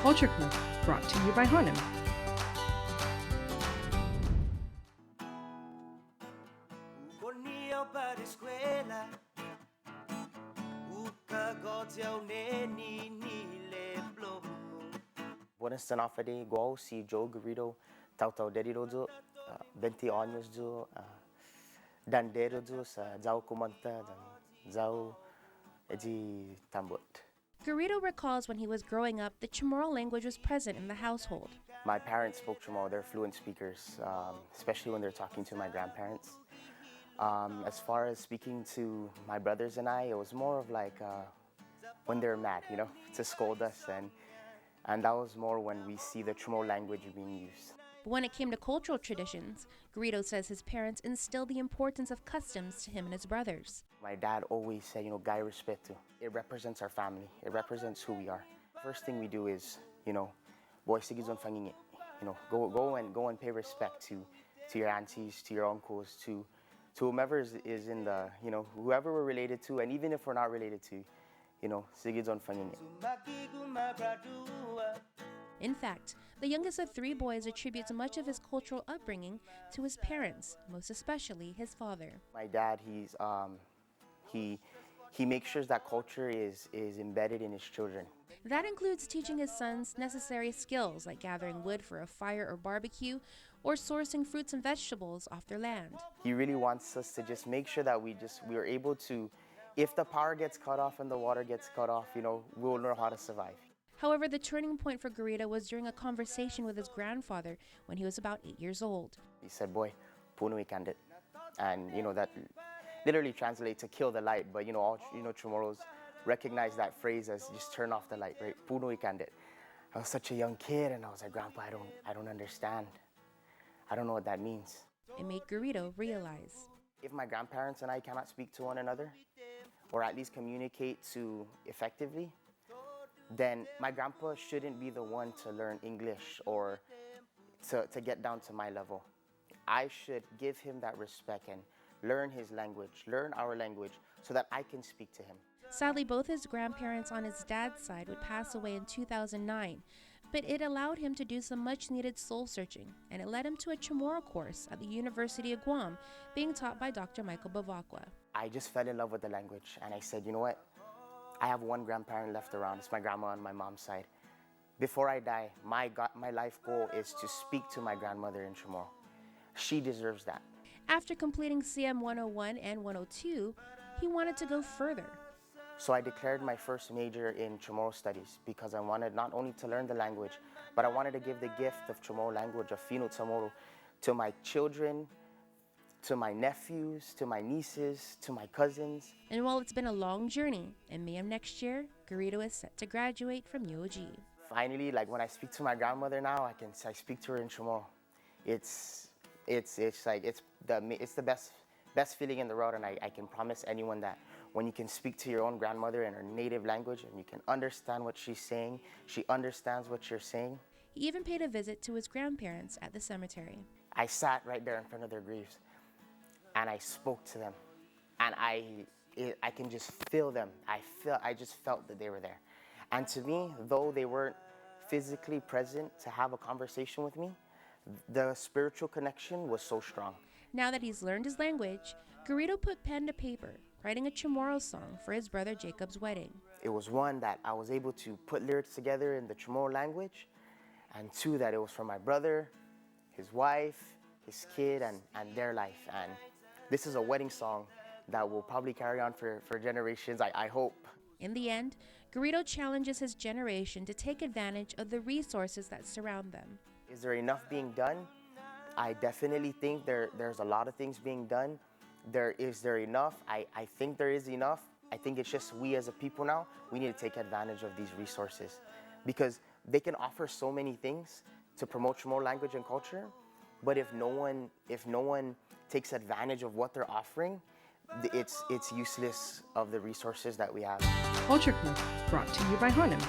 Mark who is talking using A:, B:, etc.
A: Culture Club, brought to you by Hanom.
B: Buenas tardes, igual si Joe Garrido Singer, 20 anos dandeiro sa Zao Kumanta Zao Edi Tambut.
C: Garrido recalls when he was growing up, the Chamorro language was present in the household.
B: My parents spoke Chamorro, they're fluent speakers, especially when they're talking to my grandparents. As far as speaking to my brothers and I, it was more of like when they're mad, to scold us, and that was more when we see the Chamorro language being used.
C: But when it came to cultural traditions, Garrido says his parents instilled the importance of customs to him and his brothers.
B: My dad always said, Gai respeto. It represents our family. It represents who we are. First thing we do is, boy sigizon fanging it. Go and pay respect to your aunties, to your uncles, to whomever is in the, whoever we're related to, and even if we're not related to, sigizon fanging it.
C: In fact, the youngest of three boys attributes much of his cultural upbringing to his parents, most especially his father.
B: My dad, he makes sure that culture is embedded in his children.
C: That includes teaching his sons necessary skills like gathering wood for a fire or barbecue, or sourcing fruits and vegetables off their land.
B: He really wants us to just make sure that we are able to, if the power gets cut off and the water gets cut off, we'll know how to survive.
C: However, the turning point for Garrido was during a conversation with his grandfather when he was about 8 years old.
B: He said, boy, puno ikandit. And, that literally translates to kill the light, but, all, Chamorros recognize that phrase as just turn off the light, right? Puno ikandit. I was such a young kid, and I was like, Grandpa, I don't understand. I don't know what that means.
C: It made Garrido realize.
B: If my grandparents and I cannot speak to one another, or at least communicate effectively, then my grandpa shouldn't be the one to learn English or to get down to my level. I should give him that respect and learn his language, learn our language, so that I can speak to him.
C: Sadly, both his grandparents on his dad's side would pass away in 2009, but it allowed him to do some much-needed soul-searching, and it led him to a Chamorro course at the University of Guam, being taught by Dr. Michael Bavacqua.
B: I just fell in love with the language, and I said, you know what? I have one grandparent left around. It's my grandma on my mom's side. Before I die, my life goal is to speak to my grandmother in Chamorro. She deserves that.
C: After completing CM 101 and 102, he wanted to go further.
B: So I declared my first major in Chamorro studies because I wanted not only to learn the language, but I wanted to give the gift of Chamorro language, of Fino Chamorro, to my children, to my nephews, to my nieces, to my cousins.
C: And while it's been a long journey, in May of next year, Garrido is set to graduate from UOG.
B: Finally, like when I speak to my grandmother now, I speak to her in Chamorro. It's the best feeling in the world, and I can promise anyone that when you can speak to your own grandmother in her native language and you can understand what she's saying, she understands what you're saying.
C: He even paid a visit to his grandparents at the cemetery.
B: I sat right there in front of their graves. And I spoke to them, and I can just feel them. I just felt that they were there. And to me, though they weren't physically present to have a conversation with me, the spiritual connection was so strong.
C: Now that he's learned his language, Garrido put pen to paper, writing a Chamorro song for his brother Jacob's wedding.
B: It was one that I was able to put lyrics together in the Chamorro language, and two, that it was for my brother, his wife, his kid, and their life. And this is a wedding song that will probably carry on for generations, I hope.
C: In the end, Garrido challenges his generation to take advantage of the resources that surround them.
B: Is there enough being done? I definitely think there's a lot of things being done. Is there enough? I think there is enough. I think it's just we as a people now, we need to take advantage of these resources because they can offer so many things to promote Chamorro language and culture, but if no one takes advantage of what they're offering, it's useless of the resources that we have.
A: Culture Club, brought to you by Hanom.